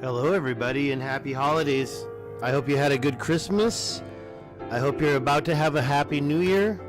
Hello, everybody, and happy holidays. I hope you had a good Christmas. I hope you're about to have a happy new year.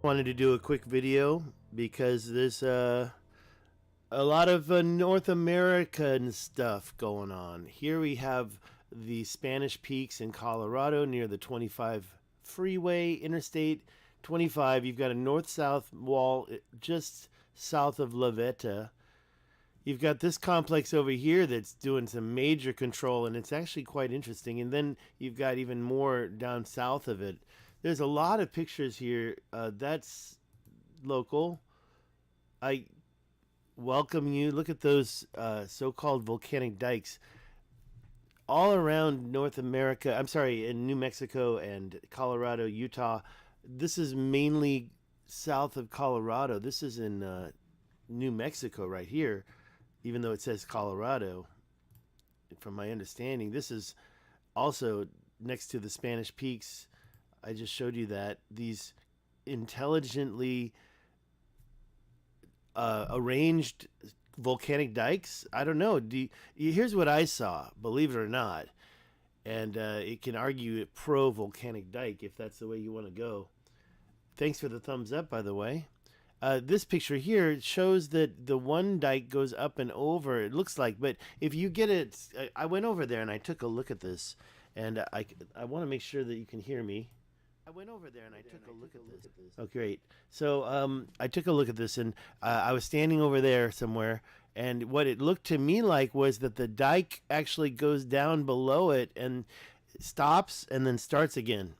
Wanted to do a quick video because there's a lot of North American stuff going on. Here we have the Spanish Peaks in Colorado near the 25 freeway, Interstate 25. You've got a north-south wall just south of La Veta. You've got this complex over here that's doing some major control, and it's actually quite interesting. And then you've got even more down south of it. There's a lot of pictures here. That's local. I welcome you. Look at those so-called volcanic dikes all around North America. I'm sorry, in New Mexico and Colorado, Utah. This is mainly south of Colorado. This is in New Mexico right here, even though it says Colorado. From my understanding, this is also next to the Spanish Peaks. I just showed you that. These intelligently arranged volcanic dikes. I don't know. Here's what I saw, believe it or not. And it can argue pro volcanic dike if that's the way you want to go. Thanks for the thumbs up, by the way. This picture here shows that the one dike goes up and over, it looks like. But if you get it, I went over there and I took a look at this. And I want to make sure that you can hear me. I went over there and I took a look at this. Oh, great. So I took a look at this, and I was standing over there somewhere, and what it looked to me like was that the dike actually goes down below it and stops and then starts again.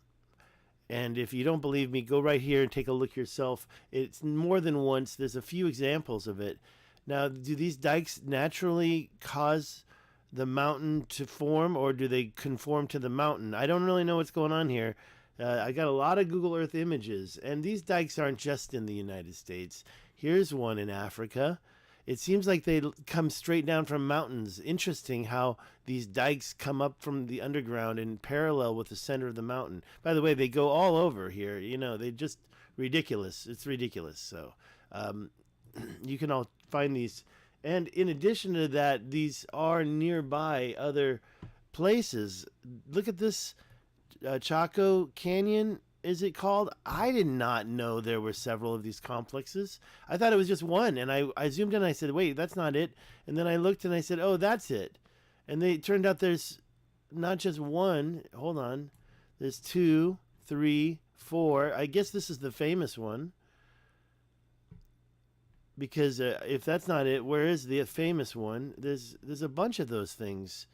And if you don't believe me, go right here and take a look yourself. It's more than once. There's a few examples of it. Now, do these dikes naturally cause the mountain to form, or do they conform to the mountain? I don't really know what's going on here. I got a lot of Google Earth images, and these dikes aren't just in the United States. Here's one in Africa. It seems like they come straight down from mountains. Interesting how these dikes come up from the underground and parallel with the center of the mountain. By the way, they go all over here. You know, they just ridiculous. It's ridiculous. So you can all find these. And in addition to that, these are nearby other places. Look at this. Chaco Canyon, is it called? I did not know there were several of these complexes. I thought it was just one, and I zoomed in and I said, wait, that's not it. And then I looked and I said, oh, that's it. And it turned out there's not just one. Hold on. There's 2, 3, 4. I guess this is the famous one. Because if that's not it, where is the famous one? There's a bunch of those things.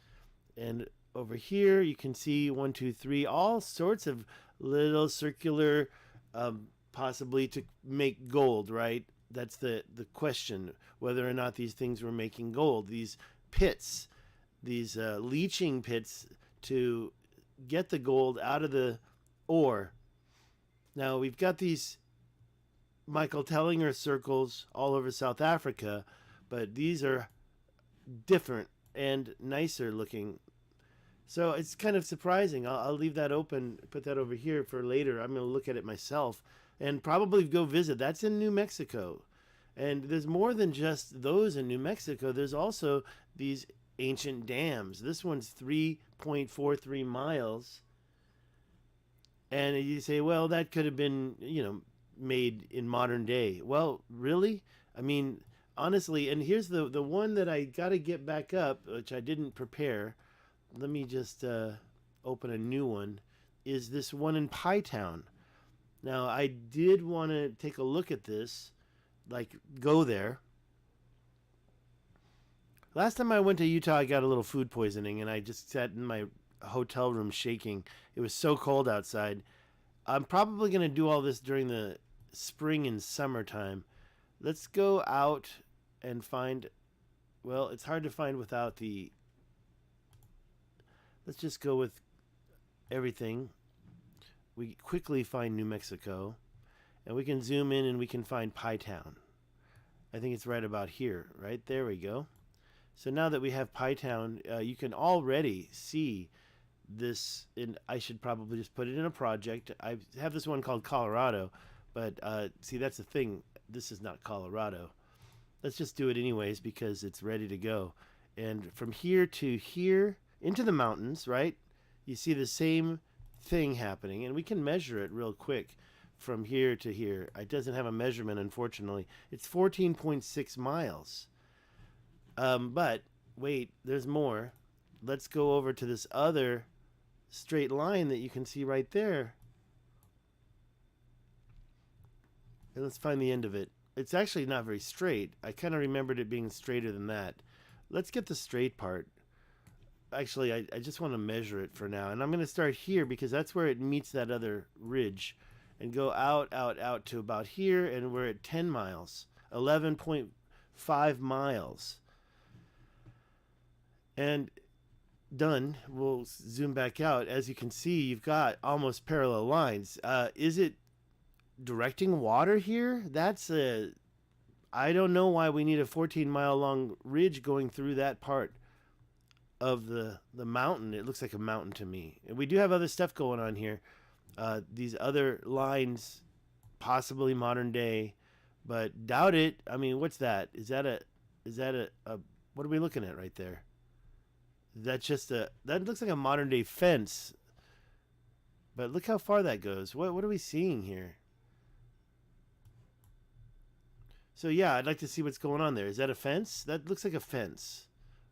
And over here you can see 1, 2, 3, all sorts of little circular, possibly to make gold, right? That's the question, whether or not these things were making gold. These pits, these leaching pits to get the gold out of the ore. Now we've got these Michael Tellinger circles all over South Africa, but these are different and nicer looking. So it's kind of surprising. I'll leave that open, put that over here for later. I'm going to look at it myself and probably go visit. That's in New Mexico. And there's more than just those in New Mexico. There's also these ancient dams. This one's 3.43 miles. And you say, well, that could have been, made in modern day. Well, really? I mean, honestly, and here's the one that I got to get back up, which I didn't prepare. Let me just open a new one, is this one in Pi Town. Now, I did want to take a look at this, like go there. Last time I went to Utah, I got a little food poisoning, and I just sat in my hotel room shaking. It was so cold outside. I'm probably going to do all this during the spring and summertime. Let's go out and find, well, it's hard to find without the, let's just go with everything. We quickly find New Mexico, and we can zoom in and we can find Pi Town. I think it's right about here, right? There we go. So now that we have Pi Town, you can already see this. And I should probably just put it in a project. I have this one called Colorado, but see, that's the thing. This is not Colorado. Let's just do it anyways because it's ready to go. And from here to here into the mountains, right? You see the same thing happening, and we can measure it real quick from here to here. It doesn't have a measurement, unfortunately. It's 14.6 miles. But wait, there's more. Let's go over to this other straight line that you can see right there. And let's find the end of it. It's actually not very straight. I kind of remembered it being straighter than that. Let's get the straight part. Actually, I just want to measure it for now. And I'm going to start here because that's where it meets that other ridge. And go out, out, out to about here. And we're at 10 miles. 11.5 miles. And done. We'll zoom back out. As you can see, you've got almost parallel lines. Is it directing water here? That's a... I don't know why we need a 14-mile long ridge going through that part of the mountain. It looks like a mountain to me. And we do have other stuff going on here. These other lines, possibly modern day, but doubt it. I mean, what's that? Is that a what are we looking at right there? That's just that looks like a modern day fence. But look how far that goes. What are we seeing here? So yeah, I'd like to see what's going on there. Is that a fence? That looks like a fence.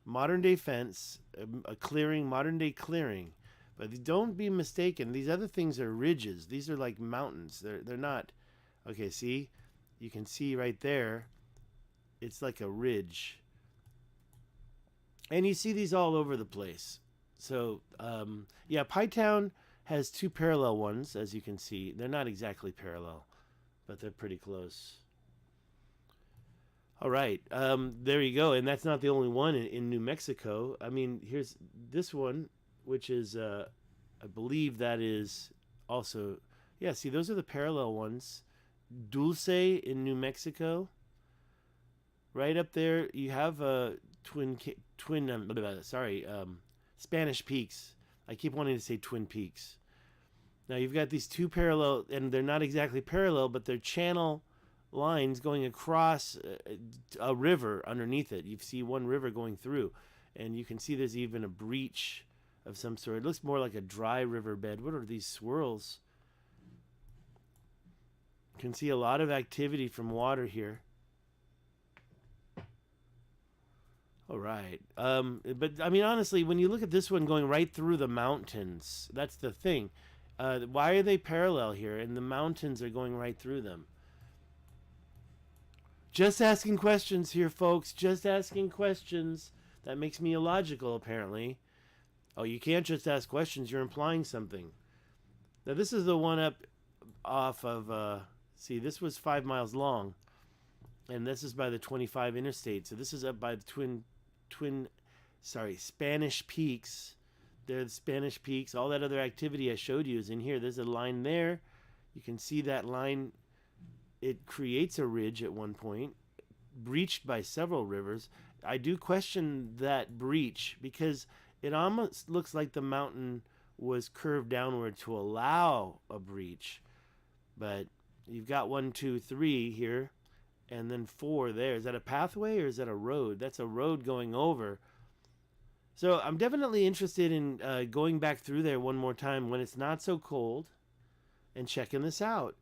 Modern day fence, a clearing, modern day clearing. But don't be mistaken. These other things are ridges. These are like mountains. They're not. Okay, see? You can see right there. It's like a ridge. And you see these all over the place. So, yeah, Pi Town has two parallel ones, as you can see. They're not exactly parallel, but they're pretty close. All right, there you go. And that's not the only one in New Mexico. I mean, here's this one, which is, I believe that is also, yeah, see, those are the parallel ones. Dulce in New Mexico. Right up there, you have Spanish Peaks. I keep wanting to say Twin Peaks. Now you've got these two parallel, and they're not exactly parallel, but they're channel lines going across a river underneath it. You see one river going through, and you can see there's even a breach of some sort. It looks more like a dry riverbed. What are these swirls? You can see a lot of activity from water here. All right. But I mean, honestly, when you look at this one going right through the mountains, that's the thing. Why are they parallel here? And the mountains are going right through them. Just asking questions here, folks. Just asking questions. That makes me illogical, apparently. Oh, you can't just ask questions. You're implying something. Now, this is the one up off of... see, this was 5 miles long. And this is by the 25 interstate. So this is up by the Spanish Peaks. They're the Spanish Peaks. All that other activity I showed you is in here. There's a line there. You can see that line. It creates a ridge at one point, breached by several rivers. I do question that breach because it almost looks like the mountain was curved downward to allow a breach. But you've got 1, 2, 3 here, and then 4 there. Is that a pathway or is that a road? That's a road going over. So I'm definitely interested in going back through there one more time when it's not so cold and checking this out.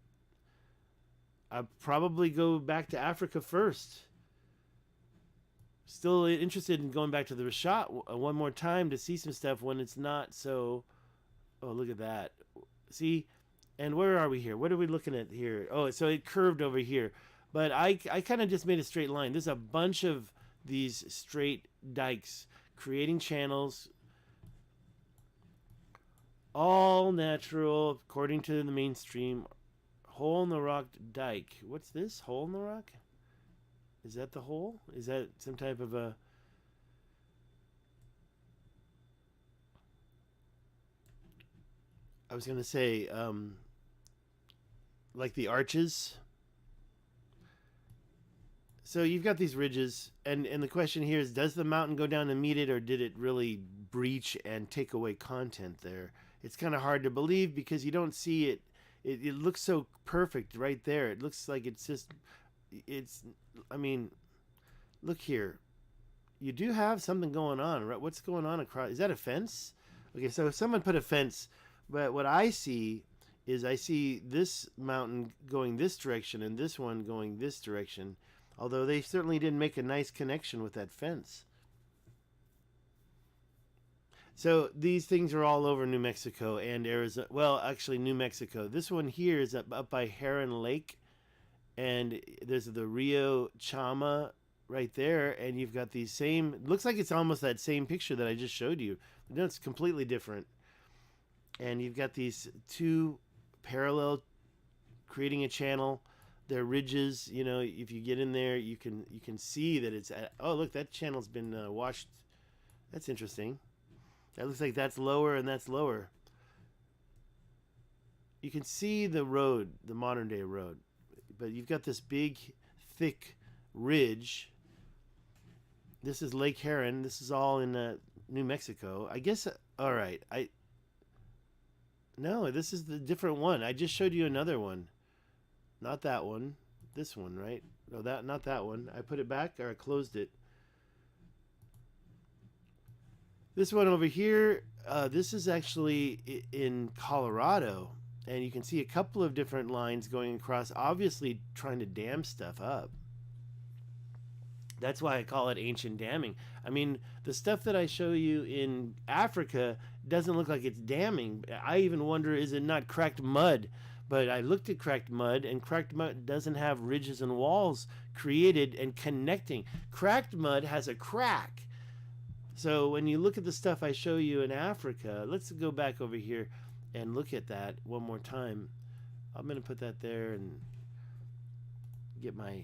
I'll probably go back to Africa first. Still interested in going back to the Richat one more time to see some stuff when it's not so... Oh, look at that. See? And where are we here? What are we looking at here? Oh, so it curved over here. But I kind of just made a straight line. There's a bunch of these straight dikes creating channels. All natural, according to the mainstream. Hole in the rock dike. What's this? Hole in the rock? Is that the hole? Is that some type of a... I was going to say, like the arches. So you've got these ridges, and the question here is, does the mountain go down to meet it, or did it really breach and take away content there? It's kind of hard to believe because you don't see it. It looks so perfect right there. It looks like it's just, it's, I mean, look here. You do have something going on, right? What's going on across? Is that a fence? Okay, so someone put a fence, but what I see is I see this mountain going this direction and this one going this direction, although they certainly didn't make a nice connection with that fence. So these things are all over New Mexico and Arizona. Well, actually, New Mexico. This one here is up by Heron Lake, and there's the Rio Chama right there, and you've got these same. Looks like it's almost that same picture that I just showed you. No, it's completely different. And you've got these two parallel, creating a channel. They're ridges. You know, if you get in there, you can see that it's at. Oh, look, that channel's been washed. That's interesting. That looks like that's lower and that's lower. You can see the road, the modern day road, but you've got this big, thick ridge. This is Lake Heron. This is all in New Mexico. I guess. All right. No, this is the different one. I just showed you another one. Not that one. This one, right? No, not that one. I put it back or I closed it. This one over here, this is actually in Colorado, and you can see a couple of different lines going across, obviously trying to dam stuff up. That's why I call it ancient damming. I mean, the stuff that I show you in Africa doesn't look like it's damming. I even wonder, is it not cracked mud? But I looked at cracked mud, and cracked mud doesn't have ridges and walls created and connecting. Cracked mud has a crack. So when you look at the stuff I show you in Africa, let's go back over here and look at that one more time. I'm going to put that there and get my...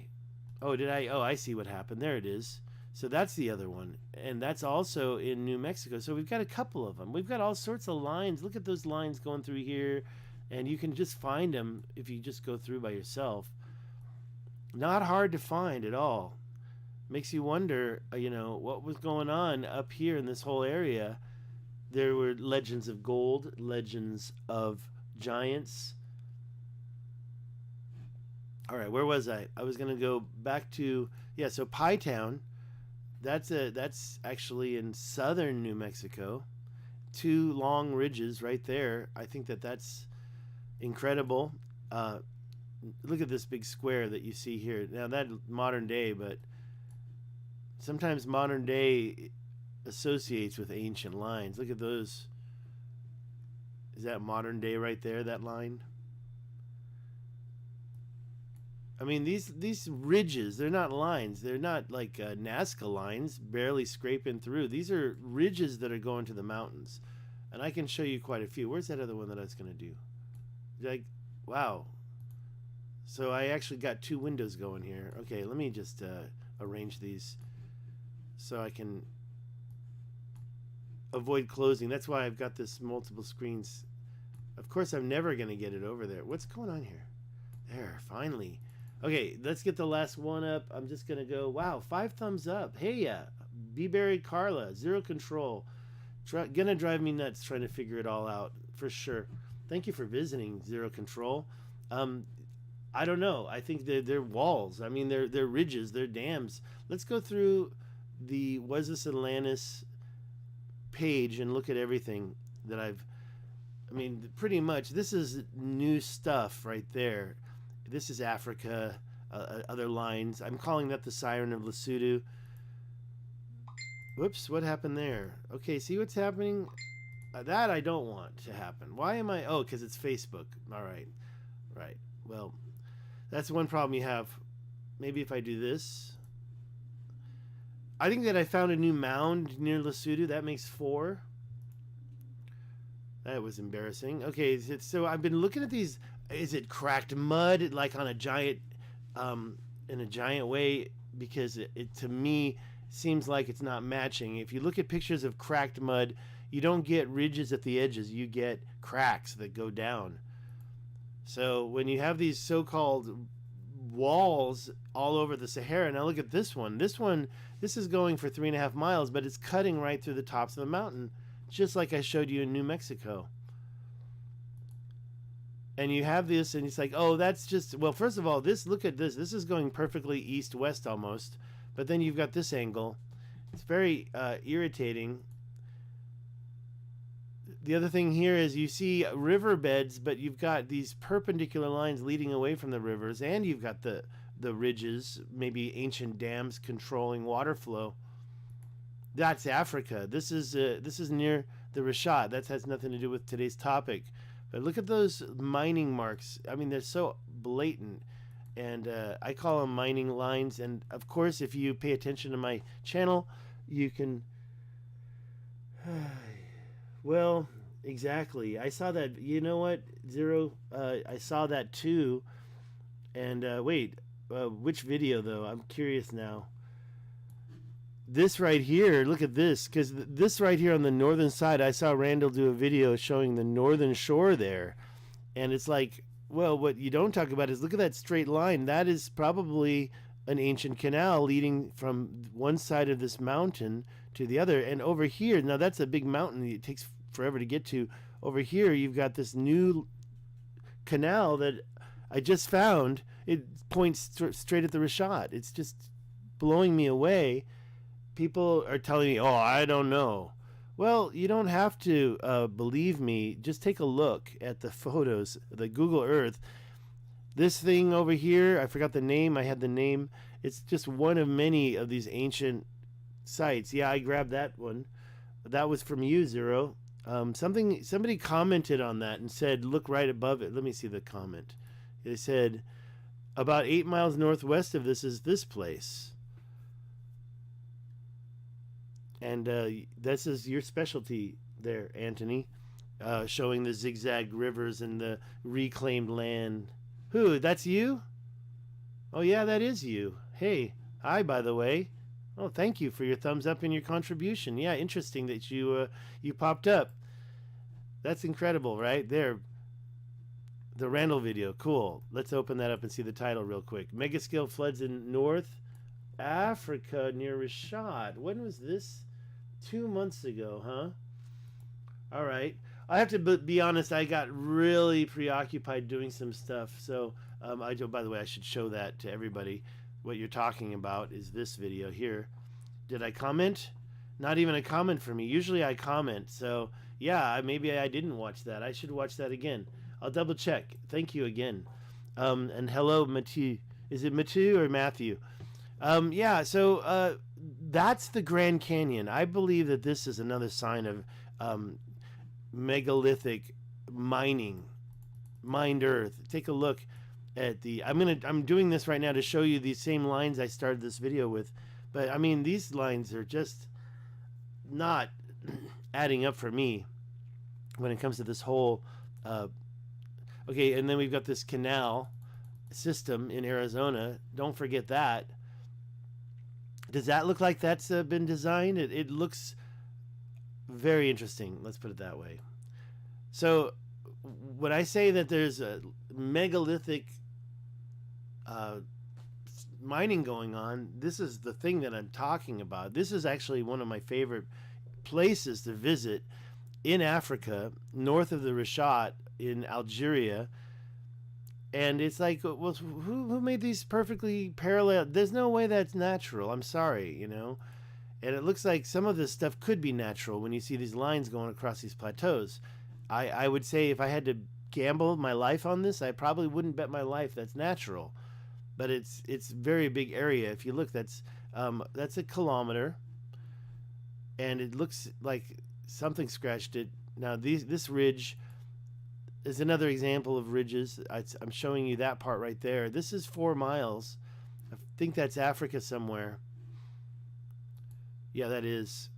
Oh, did I? Oh, I see what happened. There it is. So that's the other one. And that's also in New Mexico. So we've got a couple of them. We've got all sorts of lines. Look at those lines going through here. And you can just find them if you just go through by yourself. Not hard to find at all. Makes you wonder, you know, what was going on up here in this whole area. There were legends of gold, legends of giants. All right, where was I? I was going to go back to, yeah, so Pie Town. That's actually in southern New Mexico. Two long ridges right there. I think that's incredible. Look at this big square that you see here. Now, that modern day, but sometimes modern day associates with ancient lines. Look at those. Is that modern day right there, that line? I mean, these ridges, they're not lines. They're not like Nazca lines, barely scraping through. These are ridges that are going to the mountains. And I can show you quite a few. Where's that other one that I was going to do? Wow. So I actually got two windows going here. Okay, let me just arrange these so I can avoid closing. That's why I've got this multiple screens. Of course, I'm never going to get it over there. What's going on here? There, finally. Okay, let's get the last one up. I'm just going to go, wow, 5 thumbs up. Hey, yeah. B-Berry Carla, Zero Control. Gonna drive me nuts trying to figure it all out, for sure. Thank you for visiting, Zero Control. I don't know. I think they're walls. I mean, they're ridges. They're dams. Let's go through the Was This Atlantis page and look at everything that I mean, pretty much, this is new stuff right there. This is Africa, other lines. I'm calling that the Siren of Lesotho. Whoops, what happened there? Okay, see what's happening? That I don't want to happen. Why am I... Oh, because it's Facebook. All right. Right. Well, that's one problem you have. Maybe if I do this. I think that I found a new mound near Lesotho. That makes 4. That was embarrassing. Okay, so I've been looking at these... Is it cracked mud, like on a giant... in a giant way? Because it to me... seems like it's not matching. If you look at pictures of cracked mud, you don't get ridges at the edges. You get cracks that go down. So when you have these so-called walls all over the Sahara. Now look at this one. This is going for 3.5 miles, but it's cutting right through the tops of the mountain, just like I showed you in New Mexico. And you have this, and it's like, oh, that's just, well, first of all, look at this. This is going perfectly east-west almost, but then you've got this angle. It's very irritating. The other thing here is you see riverbeds, but you've got these perpendicular lines leading away from the rivers, and you've got the ridges, maybe ancient dams controlling water flow. That's Africa. This is near the Richat. That has nothing to do with today's topic. But look at those mining marks. I mean, they're so blatant. And I call them mining lines. And, of course, if you pay attention to my channel, you can... Well, exactly. I saw that. You know what, Zero? I saw that, too. And, wait. Which video, though? I'm curious now. This right here, look at this, because this right here on the northern side, I saw Randall do a video showing the northern shore there, and it's like, well, what you don't talk about is look at that straight line. That is probably an ancient canal leading from one side of this mountain to the other, and over here, now that's a big mountain, it takes forever to get to. Over here, you've got this new canal that I just found. It points straight at the Richat. It's just blowing me away. People are telling me, oh, I don't know. Well, you don't have to believe me. Just take a look at the photos, the Google Earth. This thing over here, I forgot the name. I had the name. It's just one of many of these ancient sites. Yeah, I grabbed that one. That was from you, Zero. Somebody commented on that and said, look right above it. Let me see the comment. They said, about 8 miles northwest of this is this place. And this is your specialty there, Anthony, showing the zigzag rivers and the reclaimed land. Who? That's you? Oh, yeah, that is you. Hey, hi, by the way. Oh, thank you for your thumbs up and your contribution. Yeah, interesting that you popped up. That's incredible, right? There. The Randall video. Cool. Let's open that up and see the title real quick. Megascale floods in North Africa near Richat. When was this? 2 months ago, huh? All right. I have to be honest, I got really preoccupied doing some stuff. So, by the way, I should show that to everybody. What you're talking about is this video here. Did I comment? Not even a comment for me. Usually I comment. So, yeah, maybe I didn't watch that. I should watch that again. I'll double check. Thank you again. And hello, Matthew. Is it Matthew or Matthew? Yeah, so that's the Grand Canyon. I believe that this is another sign of megalithic mining, mined earth. Take a look at the... I'm doing this right now to show you these same lines I started this video with. But, I mean, these lines are just not adding up for me when it comes to this whole... okay, and then we've got this canal system in Arizona. Don't forget that. Does that look like that's been designed? It looks very interesting. Let's put it that way. So when I say that there's a megalithic mining going on, this is the thing that I'm talking about. This is actually one of my favorite places to visit in Africa, north of the Richat in Algeria. And it's like, well, who made these perfectly parallel? There's no way that's natural. I'm sorry, you know. And it looks like some of this stuff could be natural when you see these lines going across these plateaus. I would say if I had to gamble my life on this, I probably wouldn't bet my life that's natural. But it's very big area. If you look, that's a kilometer, and it looks like something scratched it. Now this ridge is another example of ridges. I'm showing you that part right there. This is 4 miles. I think that's Africa somewhere. Yeah, that is.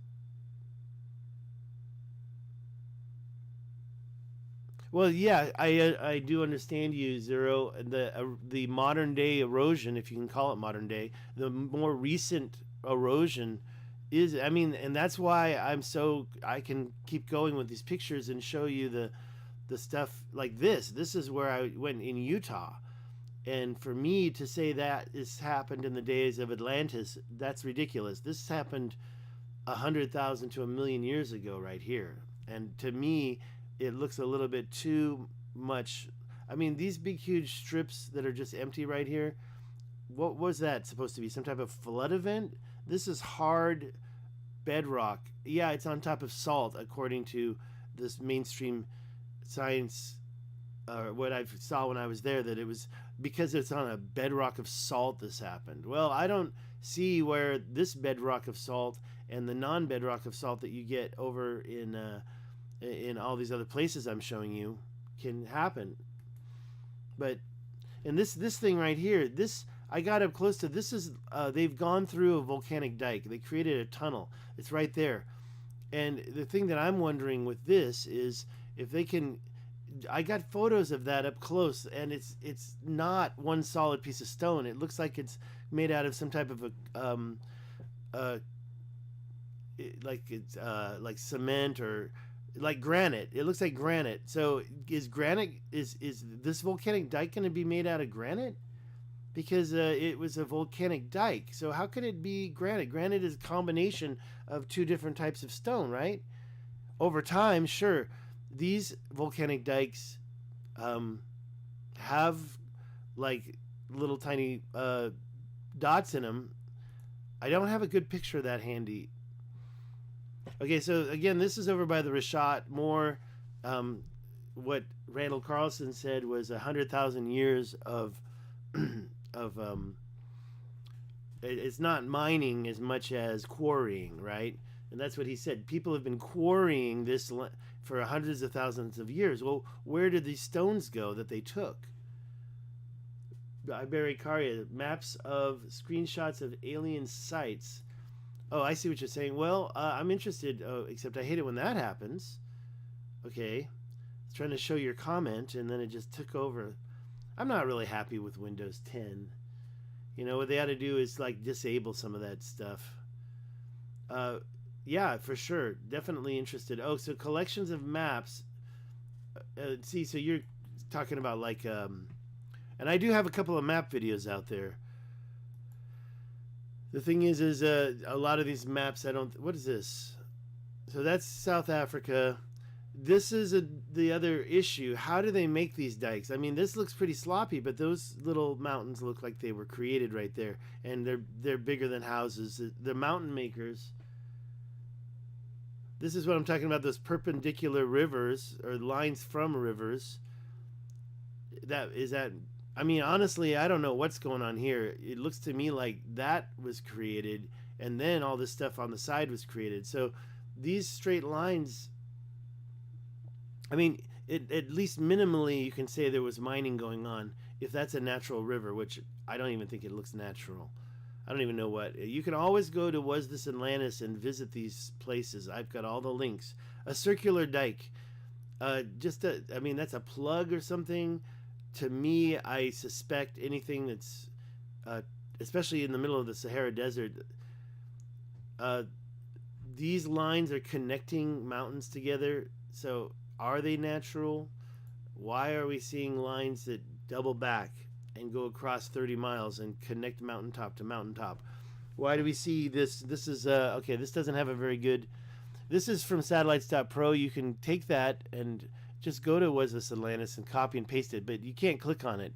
Well, yeah, I do understand you, Zero. The modern day erosion, if you can call it modern day, the more recent erosion is, I mean, and that's why I can keep going with these pictures and show you the stuff like this. This is where I went in Utah, And for me to say that this happened in the days of Atlantis, that's ridiculous. This happened 100,000 to 1,000,000 years ago right here. And to me, it looks a little bit too much. I mean, these big, huge strips that are just empty right here, what was that supposed to be? Some type of flood event? This is hard bedrock. Yeah, it's on top of salt, according to this mainstream science, what I saw when I was there, that it was because it's on a bedrock of salt this happened. Well, I don't see where this bedrock of salt and the non-bedrock of salt that you get over in all these other places I'm showing you can happen. But and this thing right here, this I got up close to. This is they've gone through a volcanic dike. They created a tunnel. It's right there. And the thing that I'm wondering with this is if they can. I got photos of that up close, and it's not one solid piece of stone. It looks like it's made out of some type of like cement or like granite. It looks like granite. So is granite is this volcanic dike going to be made out of granite? Because it was a volcanic dike. So how could it be granite? Granite is a combination of two different types of stone, right? Over time, sure. These volcanic dikes have like little tiny dots in them. I don't have a good picture of that handy. Okay, so again, this is over by the Richat. More what Randall Carlson said was 100,000 years of it's not mining as much as quarrying, right? And that's what he said. People have been quarrying this for hundreds of thousands of years. Well, where did these stones go that they took? Iberikaria, maps of screenshots of alien sites. Oh, I see what you're saying. Well, I'm interested, except I hate it when that happens. Okay. I was trying to show your comment, and then it just took over. I'm not really happy with Windows 10. You know, what they ought to do is, like, disable some of that stuff. Yeah, for sure. Definitely interested. Oh, so collections of maps. See, so you're talking about, like, and I do have a couple of map videos out there. The thing is a lot of these maps, what is this? So that's South Africa. This is the other issue. How do they make these dikes? I mean, this looks pretty sloppy, but those little mountains look like they were created right there, and they're bigger than houses. The mountain makers. This is what I'm talking about. Those perpendicular rivers or lines from rivers. I mean, honestly, I don't know what's going on here. It looks to me like that was created, and then all this stuff on the side was created. So these straight lines. I mean, at least minimally, you can say there was mining going on. If that's a natural river, which I don't even think it looks natural. I don't even know what. You can always go to Was This Atlantis and visit these places. I've got all the links. A circular dike. I mean, that's a plug or something. To me, I suspect anything that's, especially in the middle of the Sahara Desert, these lines are connecting mountains together. So are they natural? Why are we seeing lines that double back and go across 30 miles and connect mountaintop to mountaintop? Why do we see this? This is, okay, this doesn't have a very good, this is from satellites.pro. You can take that and just go to Was This Atlantis and copy and paste it, but you can't click on it.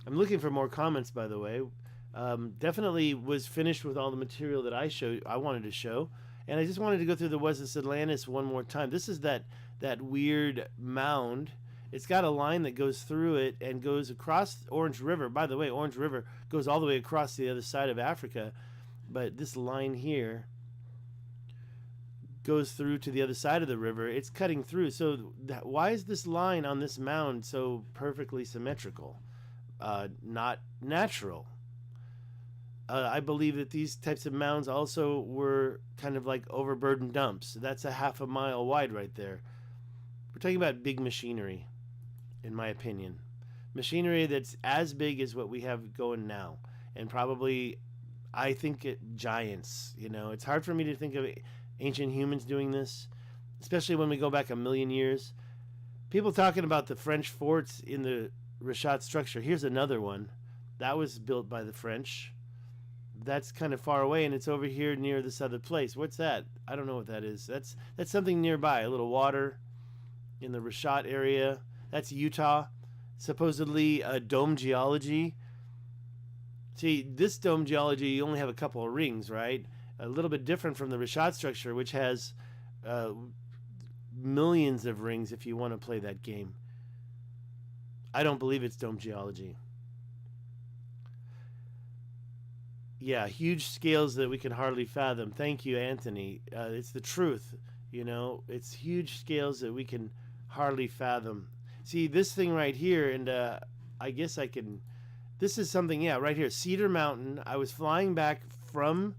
I'm looking for more comments, by the way. Definitely was finished with all the material that I wanted to show. And I just wanted to go through the Was This Atlantis one more time. This is that weird mound. It's got a line that goes through it and goes across Orange River. By the way, Orange River goes all the way across the other side of Africa. But this line here goes through to the other side of the river. It's cutting through. So why is this line on this mound so perfectly symmetrical? Not natural. I believe that these types of mounds also were kind of like overburden dumps. That's a half a mile wide right there. We're talking about big machinery, in my opinion. Machinery that's as big as what we have going now. And probably, I think giants. You know, it's hard for me to think of ancient humans doing this, especially when we go back 1,000,000 years. People talking about the French forts in the richat structure. Here's another one. That was built by the French. That's kind of far away, and it's over here near this other place. What's that? I don't know what that is. That's something nearby. A little water in the richat area. That's Utah. Supposedly dome geology. See, this dome geology, you only have a couple of rings, right? A little bit different from the richat structure, which has millions of rings if you want to play that game. I don't believe it's dome geology. Yeah, huge scales that we can hardly fathom. Thank you, Anthony. It's the truth, you know. It's huge scales that we can hardly fathom. See, this thing right here, and I guess I can... This is something, yeah, right here. Cedar Mountain. I was flying back from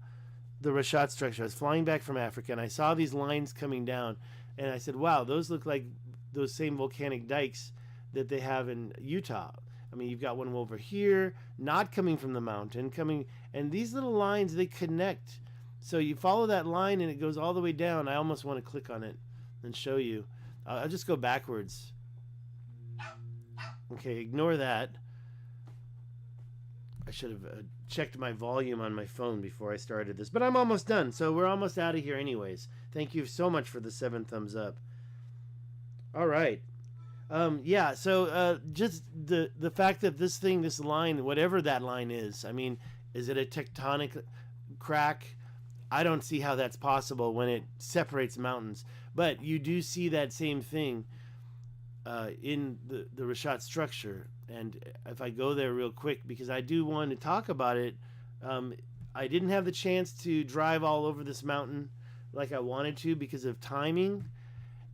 the richat structure. I was flying back from Africa, and I saw these lines coming down. And I said, wow, those look like those same volcanic dikes that they have in Utah. I mean, you've got one over here, not coming from the mountain, coming... And these little lines, they connect. So you follow that line, and it goes all the way down. I almost want to click on it and show you. I'll just go backwards. Okay, ignore that. I should have checked my volume on my phone before I started this. But I'm almost done, so we're almost out of here anyways. Thank you so much for the 7 thumbs up. All right. Yeah, so just the fact that this thing, this line, whatever that line is, I mean, is it a tectonic crack? I don't see how that's possible when it separates mountains. But you do see that same thing in the richat structure. And if I go there real quick, because I do want to talk about it, I didn't have the chance to drive all over this mountain like I wanted to because of timing.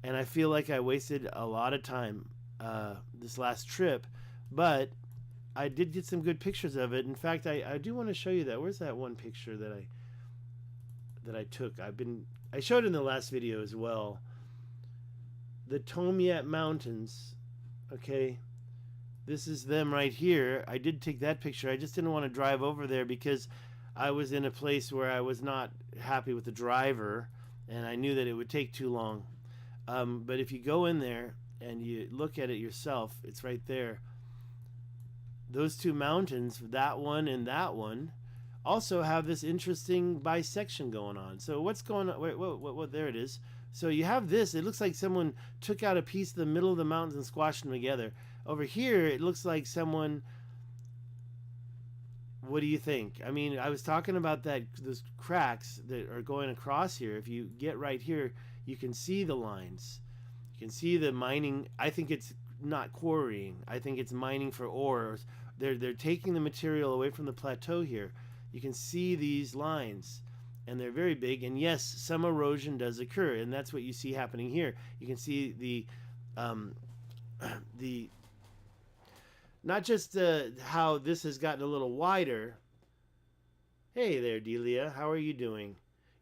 And I feel like I wasted a lot of time this last trip. But I did get some good pictures of it. In fact, I do want to show you that. Where's that one picture that I took? I showed it in the last video as well. The Tomyat Mountains. Okay. This is them right here. I did take that picture. I just didn't want to drive over there because I was in a place where I was not happy with the driver, and I knew that it would take too long. But if you go in there and you look at it yourself, it's right there. Those two mountains, that one and that one, also have this interesting bisection going on. So what's going on? Wait, what? There it is. So you have this. It looks like someone took out a piece of the middle of the mountains and squashed them together. Over here, it looks like someone... What do you think? I mean, I was talking about those cracks that are going across here. If you get right here, you can see the lines. You can see the mining. I think it's not quarrying. I think it's mining for ore. They're taking the material away from the plateau here. You can see these lines, and they're very big. And yes, some erosion does occur, and that's what you see happening here. You can see the not just how this has gotten a little wider. Hey there, Delia. How are you doing?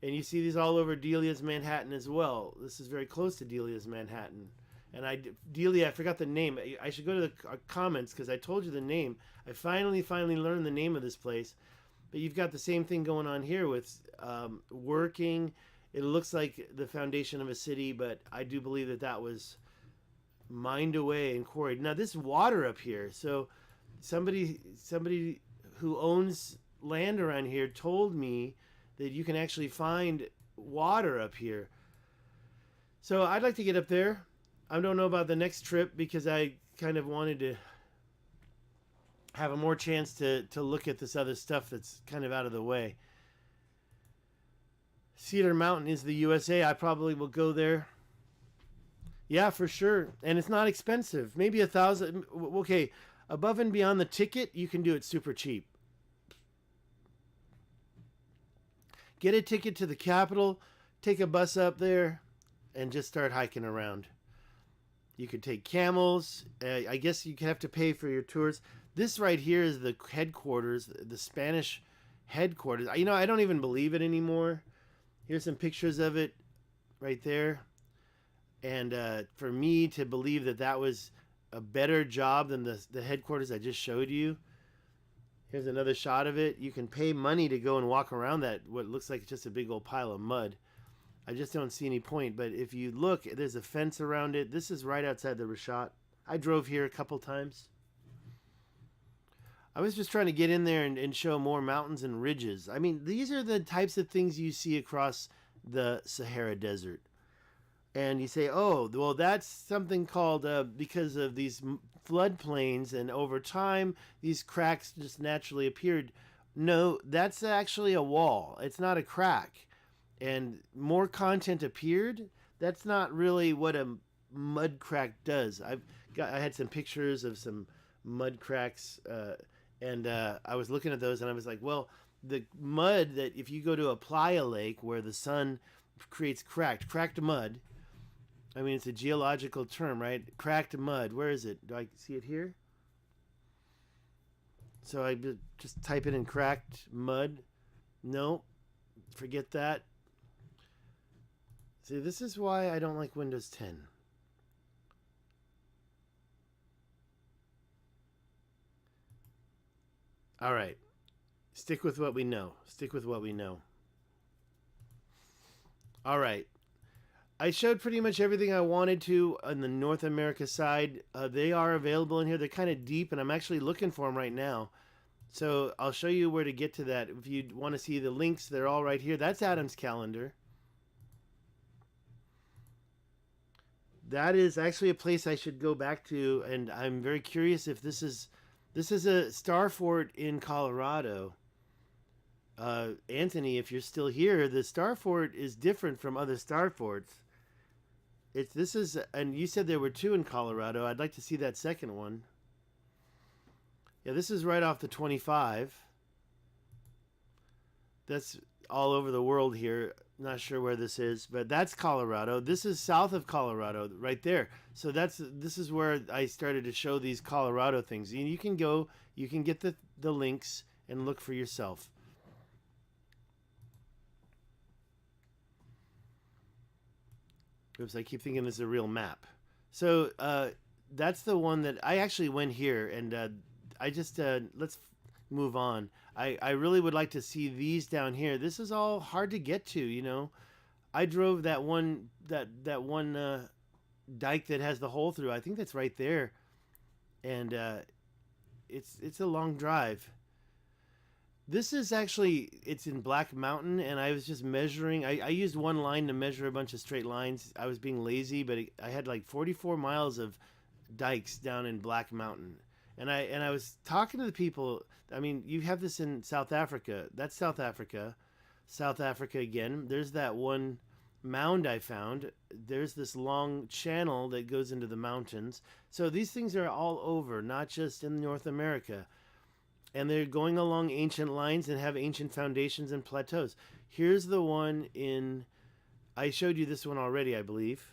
And you see these all over Delia's Manhattan as well. This is very close to Delia's Manhattan. And Delia, I forgot the name. I should go to the comments because I told you the name. I finally learned the name of this place. But you've got the same thing going on here with working. It looks like the foundation of a city, but I do believe that was mined away and quarried. Now this water up here, so somebody who owns land around here told me that you can actually find water up here. So I'd like to get up there. I don't know about the next trip because I kind of wanted to have a more chance to look at this other stuff that's kind of out of the way. Cedar Mountain is the USA. I probably will go there. Yeah, for sure. And it's not expensive. Maybe $1,000. Okay, above and beyond the ticket, you can do it super cheap. Get a ticket to the Capitol, take a bus up there, and just start hiking around. You could take camels. I guess you have to pay for your tours. This right here is the headquarters, the Spanish headquarters. You know, I don't even believe it anymore. Here's some pictures of it right there. And for me to believe that was a better job than the headquarters I just showed you. Here's another shot of it. You can pay money to go and walk around what looks like just a big old pile of mud. I just don't see any point. But if you look, there's a fence around it. This is right outside the richat. I drove here a couple times. I was just trying to get in there and show more mountains and ridges. I mean, these are the types of things you see across the Sahara Desert. And you say, oh, well, that's something called because of these floodplains, and over time, these cracks just naturally appeared. No, that's actually a wall. It's not a crack. And more content appeared. That's not really what a mud crack does. I had some pictures of some mud cracks, and I was looking at those, and I was like, well, the mud that if you go to a playa lake where the sun creates cracked mud. I mean, it's a geological term, right? Cracked mud. Where is it? Do I see it here? So I just type it in cracked mud. No, forget that. See, this is why I don't like Windows 10. All right. Stick with what we know. Stick with what we know. All right. I showed pretty much everything I wanted to on the North America side. They are available in here. They're kind of deep, and I'm actually looking for them right now. So I'll show you where to get to that. If you want to see the links, they're all right here. That's Adam's calendar. That is actually a place I should go back to, and I'm very curious if this is a star fort in Colorado. Anthony, if you're still here, the star fort is different from other star forts. And you said there were two in Colorado. I'd like to see that second one. Yeah, this is right off the 25. That's all over the world here. Not sure where this is, but that's Colorado. This is south of Colorado, right there. So this is where I started to show these Colorado things. And you can get the links and look for yourself. Oops, I keep thinking this is a real map. So that's the one that I actually went here, and I just let's move on. I really would like to see these down here. This is all hard to get to, you know. I drove that one dike that has the hole through. I think that's right there, and it's a long drive. This is actually, it's in Black Mountain, and I was just measuring. I used one line to measure a bunch of straight lines. I was being lazy, but I had like 44 miles of dikes down in Black Mountain. And I was talking to the people. I mean, you have this in South Africa. That's South Africa. South Africa again. There's that one mound I found. There's this long channel that goes into the mountains. So these things are all over, not just in North America. And they're going along ancient lines and have ancient foundations and plateaus. Here's the one I showed you this one already, I believe.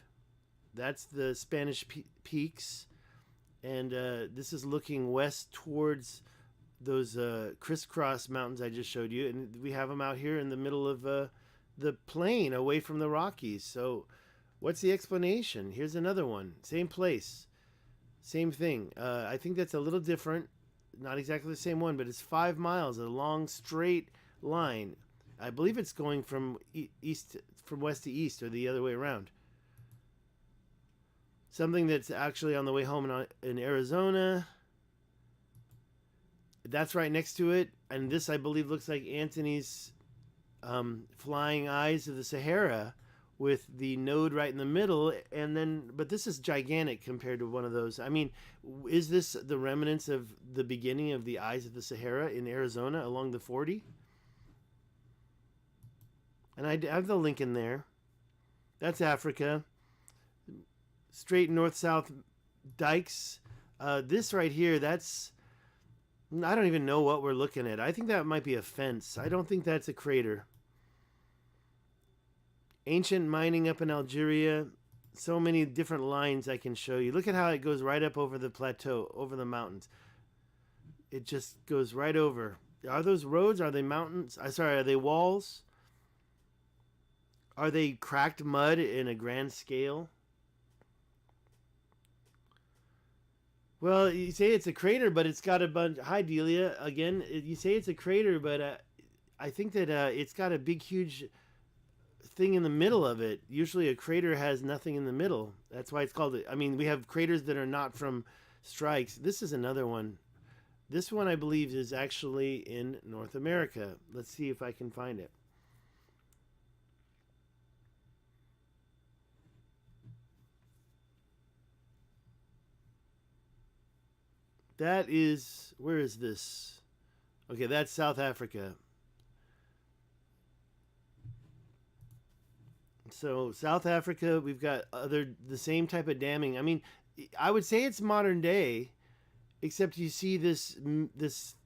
That's the Spanish Peaks. And this is looking west towards those crisscross mountains I just showed you. And we have them out here in the middle of the plain away from the Rockies. So what's the explanation? Here's another one. Same place. Same thing. I think that's a little different. Not exactly the same one, but it's 5 miles, a long straight line. I believe it's going from west to east, or the other way around. Something that's actually on the way home in Arizona. That's right next to it, and this I believe looks like Anthony's flying eyes of the Sahara, with the node right in the middle, but this is gigantic compared to one of those. I mean, is this the remnants of the beginning of the Eyes of the Sahara in Arizona along the 40? And I have the link in there. That's Africa. Straight north-south dikes. This right here, I don't even know what we're looking at. I think that might be a fence. I don't think that's a crater. Ancient mining up in Algeria. So many different lines I can show you. Look at how it goes right up over the plateau, over the mountains. It just goes right over. Are those roads? Are they mountains? Are they walls? Are they cracked mud in a grand scale? Well, you say it's a crater, but it's got a bunch. Hi, Delia. Again, you say it's a crater, but I think that it's got a big, huge thing in the middle of it. Usually a crater has nothing in the middle. That's why it's called it. I mean, we have craters that are not from strikes. This is another one. This one, I believe, is actually in North America. Let's see if I can find it. That is, where is this? Okay, that's South Africa. So South Africa, we've got the same type of damming. I mean, I would say it's modern day, except you see this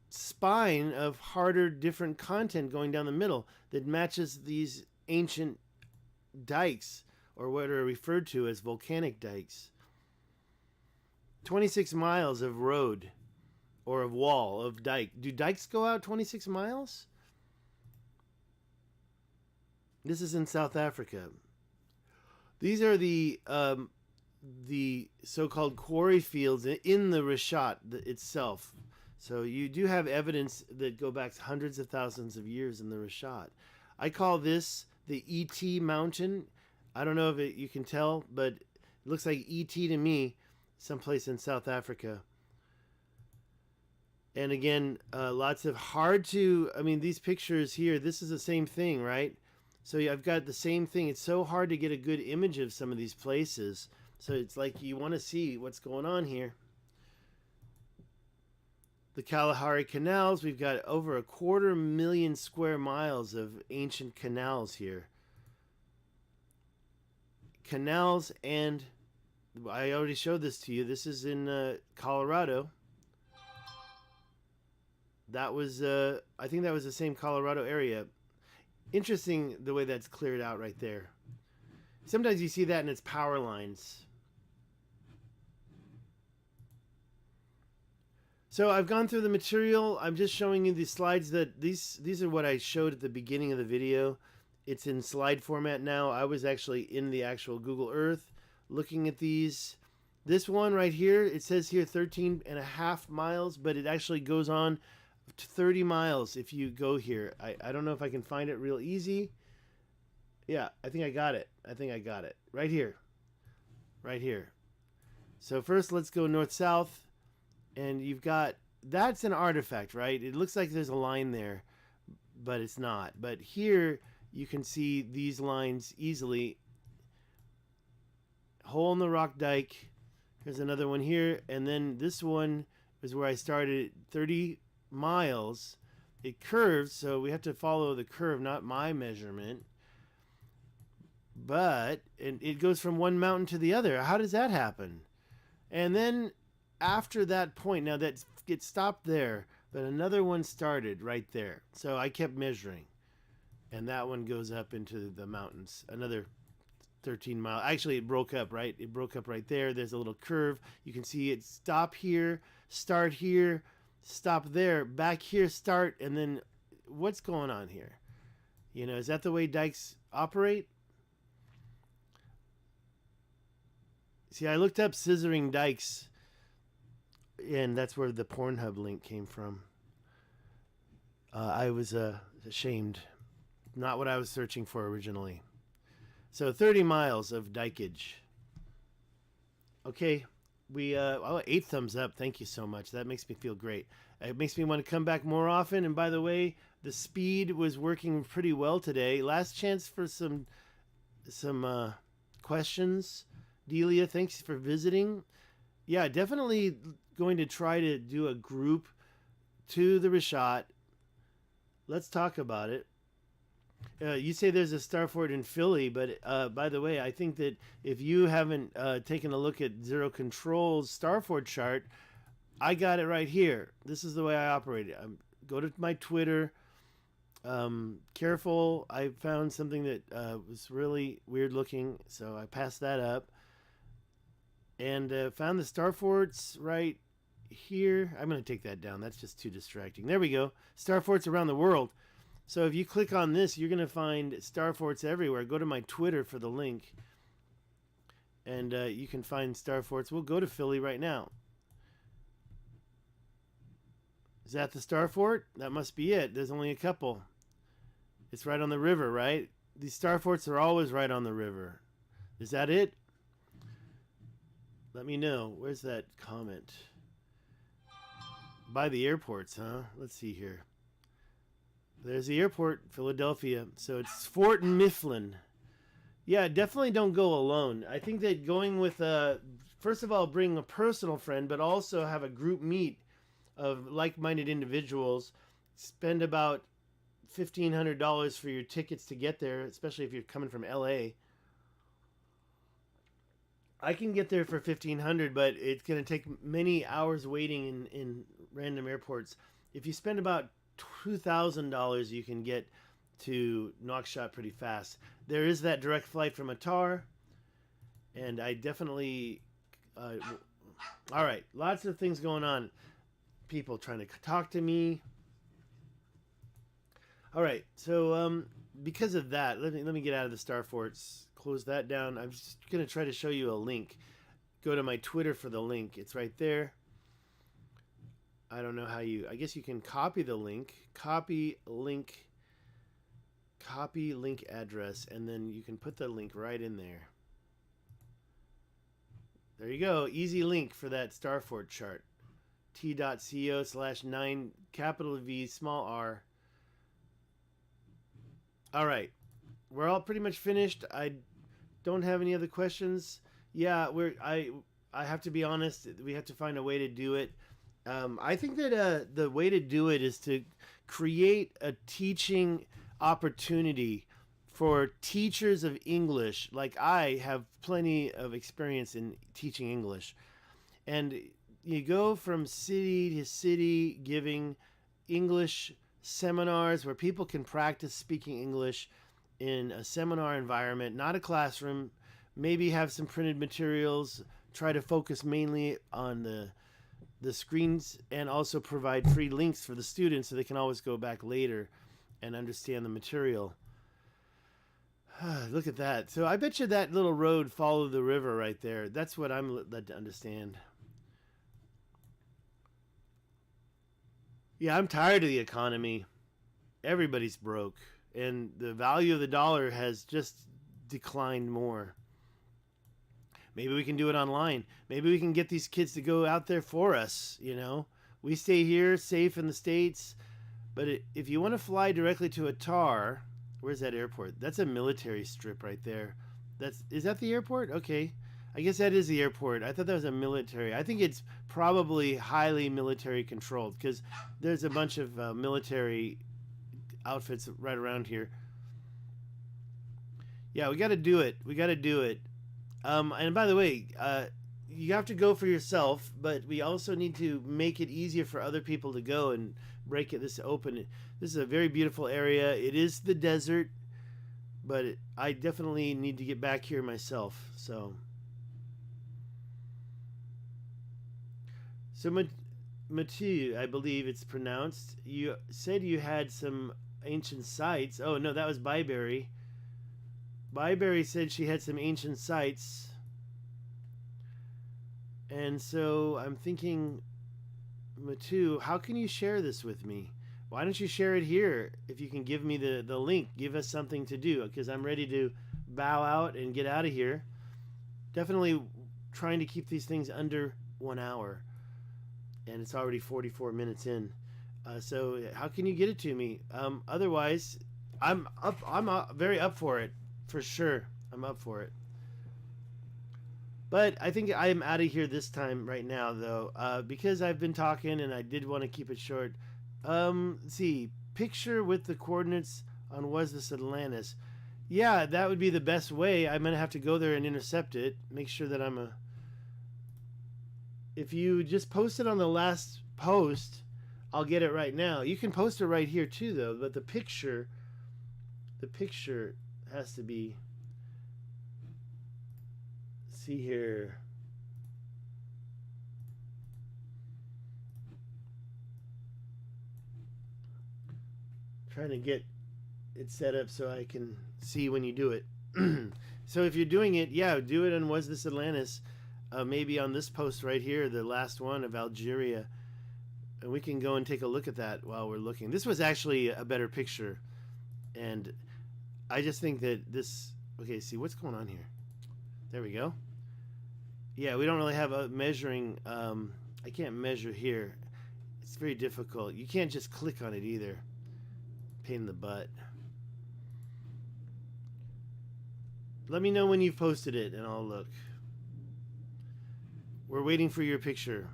spine of harder, different content going down the middle that matches these ancient dikes, or what are referred to as volcanic dikes. 26 miles of road, or of wall, of dike. Do dikes go out 26 miles? This is in South Africa. These are the so-called quarry fields in the richat itself. So you do have evidence that go back hundreds of thousands of years in the richat. I call this the ET mountain. I don't know if you can tell, but it looks like ET to me, someplace in South Africa. And again, lots of these pictures here, this is the same thing, right? So I've got the same thing. It's so hard to get a good image of some of these places. So it's like you want to see what's going on here. The Kalahari canals, we've got over 250,000 square miles of ancient canals here. Canals, and I already showed this to you. This is in Colorado. That was, I think that was the same Colorado area. Interesting the way that's cleared out right there. Sometimes you see that in its power lines. So I've gone through the material. I'm just showing you the slides that these are what I showed at the beginning of the video. It's in slide format now. I was actually in the actual Google Earth looking at these. This one right here, it says here 13.5 miles, but it actually goes on to 30 miles if you go here. I don't know if I can find it real easy. Yeah, I think I got it. Right here. Right here. So first let's go north-south. And you've got, that's an artifact, right? It looks like there's a line there, but it's not. But here you can see these lines easily. Hole in the rock dike. Here's another one here. And then this one is where I started, 30 miles. It curves, so we have to follow the curve, not my measurement. But it goes from one mountain to the other. How does that happen? And then after that point, now that gets stopped there, but another one started right there. So I kept measuring, and that one goes up into the mountains, another 13 miles. Actually, it broke up, right? It broke up right there. There's a little curve. You can see it stop here, start here, stop there, back here, start, and then what's going on here? You know, is that the way dikes operate? See, I looked up scissoring dikes, and that's where the Pornhub link came from. I was ashamed. Not what I was searching for originally. So 30 miles of dikeage. Okay, we 8 thumbs up. Thank you so much. That makes me feel great. It makes me want to come back more often. And by the way, the speed was working pretty well today. Last chance for some questions. Delia, thanks for visiting. Yeah, definitely going to try to do a group to the richat. Let's talk about it. You say there's a starfort in Philly, but by the way, I think that if you haven't taken a look at Zero Control's starfort chart, I got it right here. This is the way I operate it. Go to my Twitter. Careful, I found something that was really weird looking, so I passed that up. And found the starforts right here. I'm going to take that down. That's just too distracting. There we go. Starforts around the world. So if you click on this, you're going to find starforts everywhere. Go to my Twitter for the link. And you can find starforts. We'll go to Philly right now. Is that the starfort? That must be it. There's only a couple. It's right on the river, right? These starforts are always right on the river. Is that it? Let me know. Where's that comment? By the airports, huh? Let's see here. There's the airport, Philadelphia. So it's Fort Mifflin. Yeah, definitely don't go alone. I think that going with first of all, bring a personal friend, but also have a group meet of like-minded individuals. Spend about $1,500 for your tickets to get there, especially if you're coming from LA. I can get there for 1,500, but it's going to take many hours waiting in random airports. If you spend about $2,000, you can get to Nouakchott pretty fast. There is that direct flight from Atar, and I definitely. All right, lots of things going on. People trying to talk to me. All right, so because of that, let me get out of the Star Forts. Close that down. I'm just gonna try to show you a link. Go to my Twitter for the link. It's right there. I don't know how you. I guess you can copy the link. Copy link address, and then you can put the link right in there. There you go. Easy link for that Starfort chart. t.co/9 capital V small r. All right. We're all pretty much finished. I don't have any other questions. Yeah, I have to be honest. We have to find a way to do it. I think that the way to do it is to create a teaching opportunity for teachers of English. Like, I have plenty of experience in teaching English, and you go from city to city giving English seminars where people can practice speaking English in a seminar environment, not a classroom. Maybe have some printed materials, try to focus mainly on the screens, and also provide free links for the students so they can always go back later and understand the material. Look at that. So I bet you that little road followed the river right there. That's what I'm led to understand. Yeah, I'm tired of the economy. Everybody's broke, and the value of the dollar has just declined more. Maybe we can do it online. Maybe we can get these kids to go out there for us, you know. We stay here safe in the States, but if you want to fly directly to Atar, where's that airport? That's a military strip right there. Is that the airport? Okay. I guess that is the airport. I thought that was a military. I think it's probably highly military controlled because there's a bunch of military outfits right around here. Yeah, we got to do it. We got to do it. And by the way, you have to go for yourself, but we also need to make it easier for other people to go and break this open. This is a very beautiful area. It is the desert, but I definitely need to get back here myself. So Mathieu, I believe it's pronounced. You said you had some ancient sites. Oh no, that was Byberry. Byberry said she had some ancient sites. And so I'm thinking, Matu, how can you share this with me? Why don't you share it here? If you can give me the link, give us something to do, because I'm ready to bow out and get out of here. Definitely trying to keep these things under 1 hour. And it's already 44 minutes in. So how can you get it to me? Otherwise, I'm very up for it. For sure, I'm up for it. But I think I'm out of here this time right now, though, because I've been talking and I did want to keep it short. Let's see, picture with the coordinates on was this Atlantis? Yeah, that would be the best way. I'm gonna have to go there and intercept it. Make sure that If you just post it on the last post, I'll get it right now. You can post it right here too, though. But the picture has to be. See here. Trying to get it set up so I can see when you do it. So if you're doing it, yeah, do it on Was This Atlantis? Maybe on this post right here, the last one of Algeria. And we can go and take a look at that while we're looking. This was actually a better picture. And I just think that this... Okay, see, what's going on here? There we go. Yeah, we don't really have a measuring... I can't measure here. It's very difficult. You can't just click on it either. Pain in the butt. Let me know when you've posted it and I'll look. We're waiting for your picture.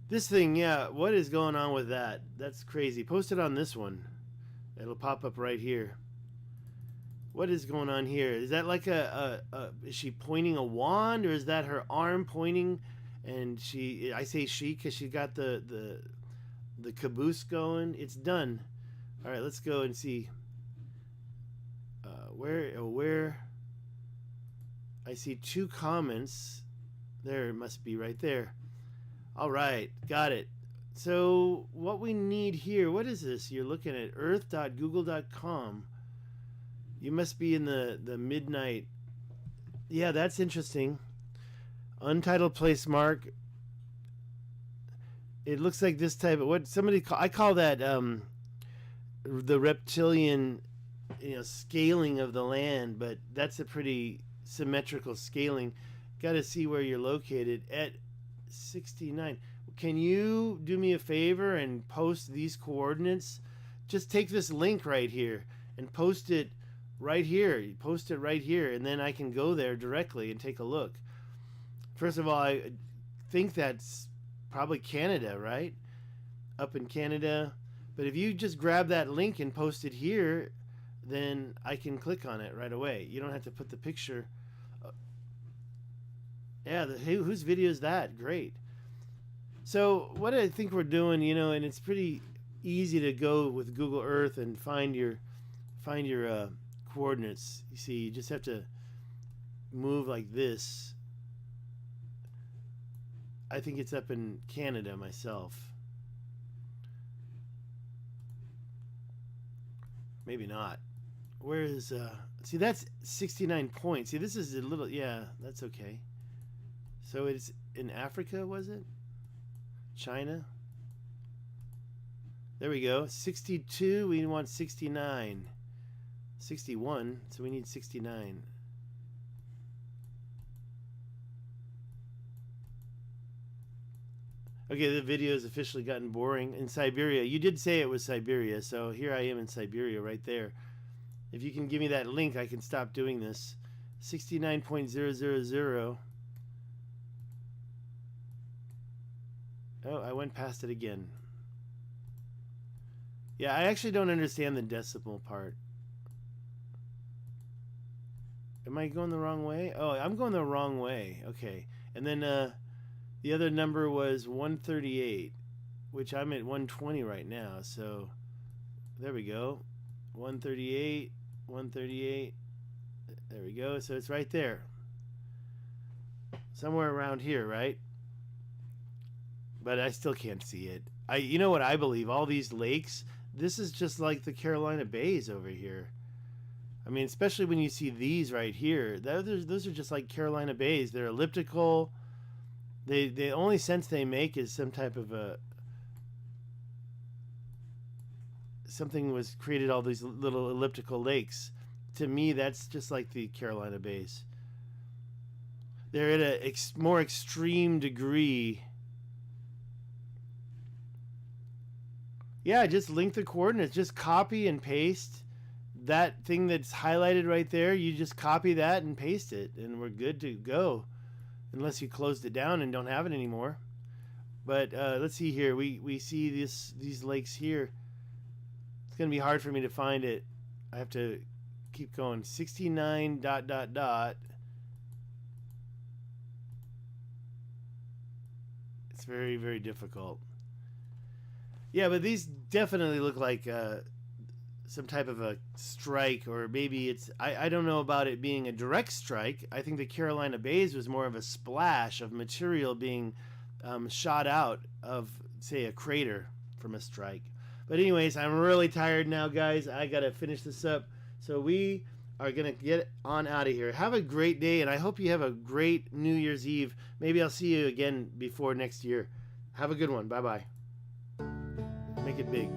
This thing, yeah, what is going on with that? That's crazy. Post it on this one. It'll pop up right here. What is going on here? Is that like is she pointing a wand, or is that her arm pointing? And I say she because she got the caboose going. It's done. All right, let's go and see. Where? I see 2 comments. There it must be right there. All right, got it. So what we need here, what is this? You're looking at earth.google.com. You must be in the midnight. Yeah, that's interesting. Untitled place mark. It looks like this type of I call that the reptilian, scaling of the land, but that's a pretty symmetrical scaling. Got to see where you're located at 69. Can you do me a favor and post these coordinates? Just take this link right here and post it right here. Post it right here, and then I can go there directly and take a look. First of all, I think that's probably Canada, right? Up in Canada. But if you just grab that link and post it here, then I can click on it right away. You don't have to put the picture. Yeah, whose video is that? Great. So what I think we're doing, and it's pretty easy to go with Google Earth and find your coordinates. You see, you just have to move like this. I think it's up in Canada myself. Maybe not. Where is see, that's 69 points. See, this is a little, yeah, that's okay. So it's in Africa, was it? China? There we go. 62, we want 69. 61, so we need 69. Okay, the video has officially gotten boring. In Siberia, you did say it was Siberia, so here I am in Siberia right there. If you can give me that link, I can stop doing this. 69.000. Oh, I went past it again. Yeah, I actually don't understand the decimal part. Am I going the wrong way? Oh, I'm going the wrong way. Okay. And then the other number was 138, which I'm at 120 right now. So there we go. 138, 138. There we go. So it's right there. Somewhere around here, right? But I still can't see it. You know what I believe? All these lakes, this is just like the Carolina Bays over here. I mean, especially when you see these right here. Those are just like Carolina Bays. They're elliptical. The only sense they make is some type of something was created all these little elliptical lakes. To me, that's just like the Carolina Bays. They're at a more extreme degree. Yeah, just link the coordinates. Just copy and paste that thing that's highlighted right there. You just copy that and paste it, and we're good to go. Unless you closed it down and don't have it anymore. But let's see here. We see these lakes here. It's going to be hard for me to find it. I have to keep going. 69 ... It's very, very difficult. Yeah, but these definitely look like some type of a strike, or maybe it's, I don't know about it being a direct strike. I think the Carolina Bays was more of a splash of material being shot out of, say, a crater from a strike. But anyways, I'm really tired now, guys. I got to finish this up. So we are going to get on out of here. Have a great day, and I hope you have a great New Year's Eve. Maybe I'll see you again before next year. Have a good one. Bye-bye. Make it big.